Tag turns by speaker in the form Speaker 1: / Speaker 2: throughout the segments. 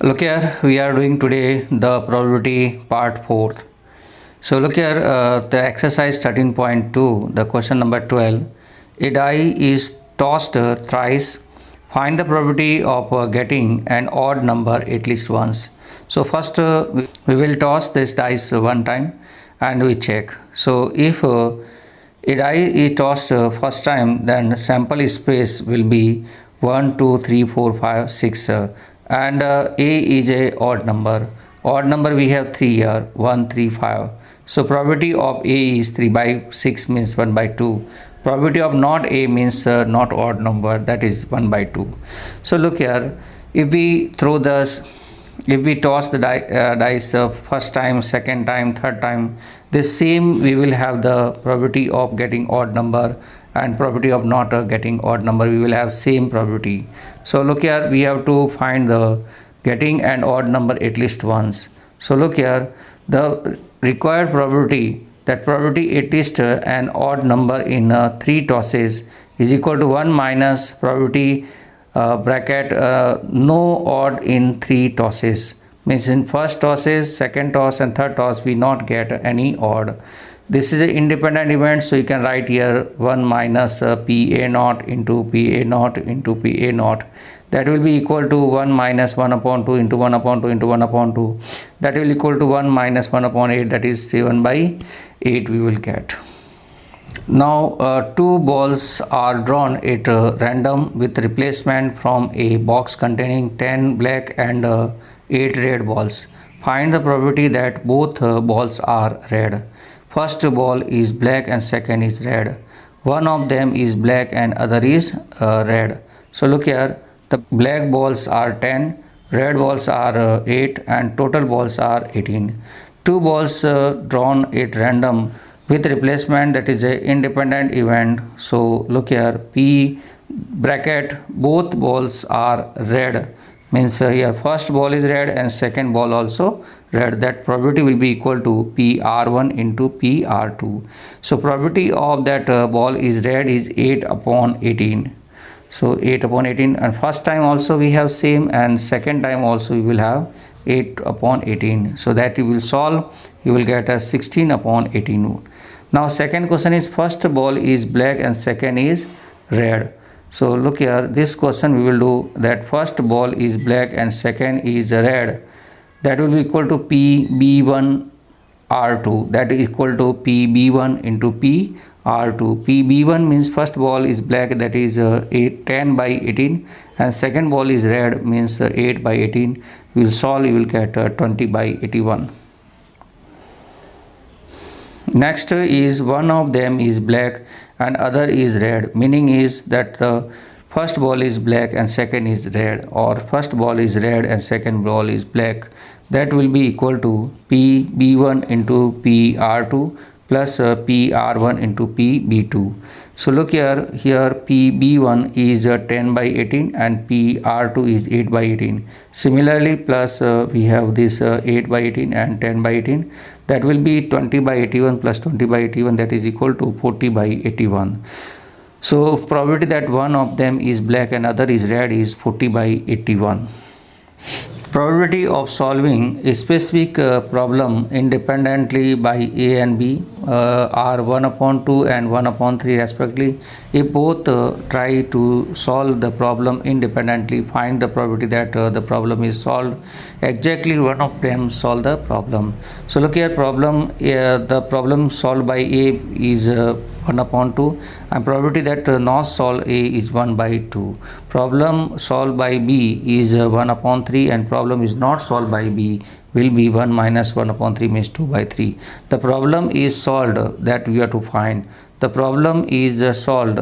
Speaker 1: Look here, we are doing today the probability part 4th. So look here, the exercise 13.2, the question number 12. A die is tossed thrice. Find the probability of getting an odd number at least once. So first we will toss this dice one time and we check. So if a die is tossed first time, then sample space will be 1, 2, 3, 4, 5, 6 and A is a odd number. Odd number we have 3 here, 1, 3, 5. So probability of A is 3 by 6 means 1 by 2. Probability of not A means not odd number, that is 1 by 2. So look here, if we toss the dice first time, second time, third time, this same we will have the probability of getting odd number and probability of not getting odd number, we will have same probability. So look here, we have to find the getting an odd number at least once. So look here, the required probability, that probability at least an odd number in 3 tosses is equal to 1 minus probability bracket no odd in 3 tosses, means in first tosses, second toss and third toss we not get any odd. This is an independent event, so you can write here 1 minus PA naught into PA naught into PA naught, that will be equal to 1 minus 1 upon 2 into 1 upon 2 into 1 upon 2, that will equal to 1 minus 1 upon 8, that is 7 by 8 we will get. Now two balls are drawn at random with replacement from a box containing 10 black and 8 red balls. Find the probability that both balls are red. First ball is black and second is red. One of them is black and other is red. So look here, the black balls are 10, red balls are 8 and total balls are 18. Two balls drawn at random with replacement, that is a independent event. So look here, P bracket both balls are red, means here first ball is red and second ball also red, that probability will be equal to PR1 into PR2. So probability of that ball is red is 8 upon 18. So 8 upon 18, and first time also we have same and second time also we will have 8 upon 18. So that you will solve, you will get a 16 upon 18. Now second question is first ball is black and second is red. So look here, this question we will do that first ball is black and second is red, that will be equal to PB1 R2, that is equal to PB1 into PR2. PB1 means first ball is black, that is 10 by 18, and second ball is red means 8 by 18. We will solve, you will get 20 by 81. Next is one of them is black and other is red, meaning is that the first ball is black and second is red, or first ball is red and second ball is black, that will be equal to PB1 into PR2 plus PR1 into PB2. So look here, PB1 is 10 by 18 and PR2 is 8 by 18. Similarly, plus we have this 8 by 18 and 10 by 18, that will be 20 by 81 plus 20 by 81, that is equal to 40 by 81. So probability that one of them is black and other is red is 40 by 81. Probability of solving a specific problem independently by A and B are 1 upon 2 and 1 upon 3 respectively. If both try to solve the problem independently, find the probability that the problem is solved. Exactly one of them solve the problem. So look here, the problem solved by A is 1 upon 2 and probability that not solve A is 1 by 2. Problem solved by B is 1 upon 3 and problem is not solved by B will be 1 minus 1 upon 3 means 2 by 3. The problem is solved, that we have to find. The problem is solved.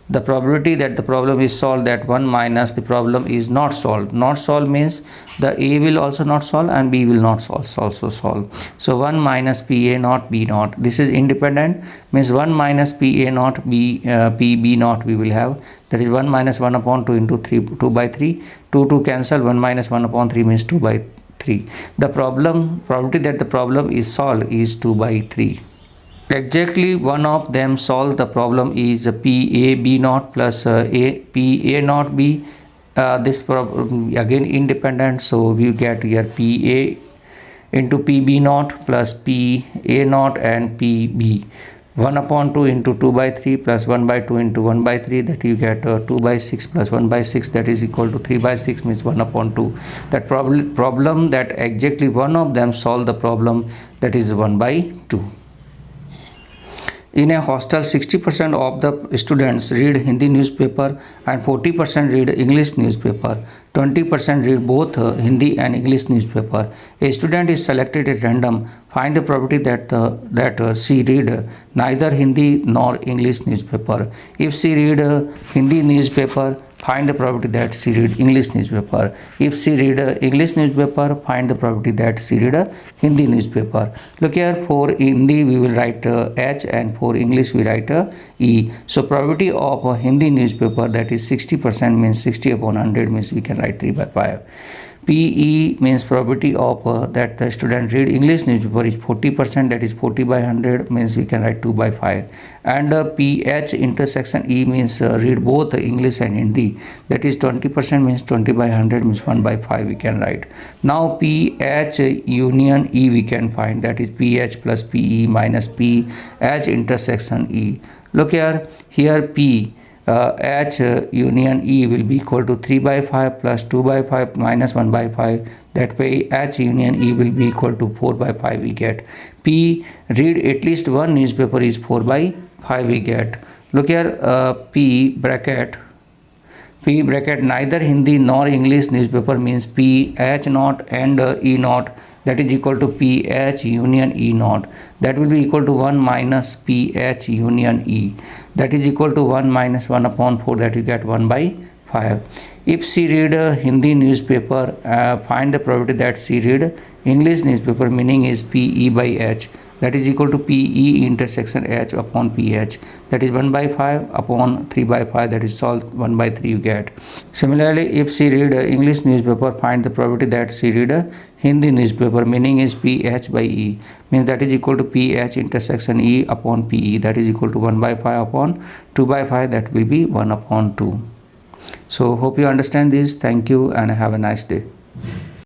Speaker 1: The probability that the problem is solved, that 1 minus the problem is not solved. Not solved means the A will also not solve and B will not also solve. So 1 minus PA naught B naught. This is independent, means 1 minus PA naught PB naught we will have. That is 1 minus 1 upon 2 into 2 by 3. 2 cancel, 1 minus 1 upon 3 means 2 by 3. The probability that the problem is solved is 2 by 3. Exactly one of them solve the problem is PA B naught plus PA naught B again independent, so we get here PA into PB naught plus PA naught and PB. 1 upon 2 into 2 by 3 plus 1 by 2 into 1 by 3, that you get 2 by 6 plus 1 by 6, that is equal to 3 by 6 means 1 upon 2. That problem that exactly one of them solve the problem, that is 1 by 2. In a hostel, 60% of the students read Hindi newspaper and 40% read English newspaper. 20% read both Hindi and English newspaper. A student is selected at random. Find the probability that she read neither Hindi nor English newspaper. If she read Hindi newspaper, find the probability that she read English newspaper. If she read English newspaper, find the probability that she read Hindi newspaper. Look here, for Hindi we will write H and for English we write E. So probability of a Hindi newspaper, that is 60%, means 60 upon 100 means we can write 3 by 5. PE means probability of that the student read English newspaper is 40%, that is 40 by 100 means we can write 2 by 5. And PH intersection E means read both English and Hindi, that is 20% means 20 by 100 means 1 by 5 we can write. Now PH union E we can find, that is PH plus PE minus PH intersection E. Look here, P H union E will be equal to 3 by 5 plus 2 by 5 minus 1 by 5. That way H union E will be equal to 4 by 5 we get. P read at least one newspaper is 4 by 5 we get. Look here, P bracket neither Hindi nor English newspaper means PH naught and E naught, that is equal to PH union E naught. That will be equal to 1 minus PH union E, that is equal to 1 minus 1 upon 4, that you get 1 by 5. If she read a Hindi newspaper, find the probability that she read English newspaper, meaning is PE by H, that is equal to PE intersection H upon PH, that is 1 by 5 upon 3 by 5, that is solved 1 by 3 you get. Similarly, if she read English newspaper, find the probability that she read Hindi newspaper, meaning is PH by E, means that is equal to PH intersection E upon PE, that is equal to 1 by 5 upon 2 by 5, that will be 1 upon 2. So hope you understand this. Thank you and have a nice day.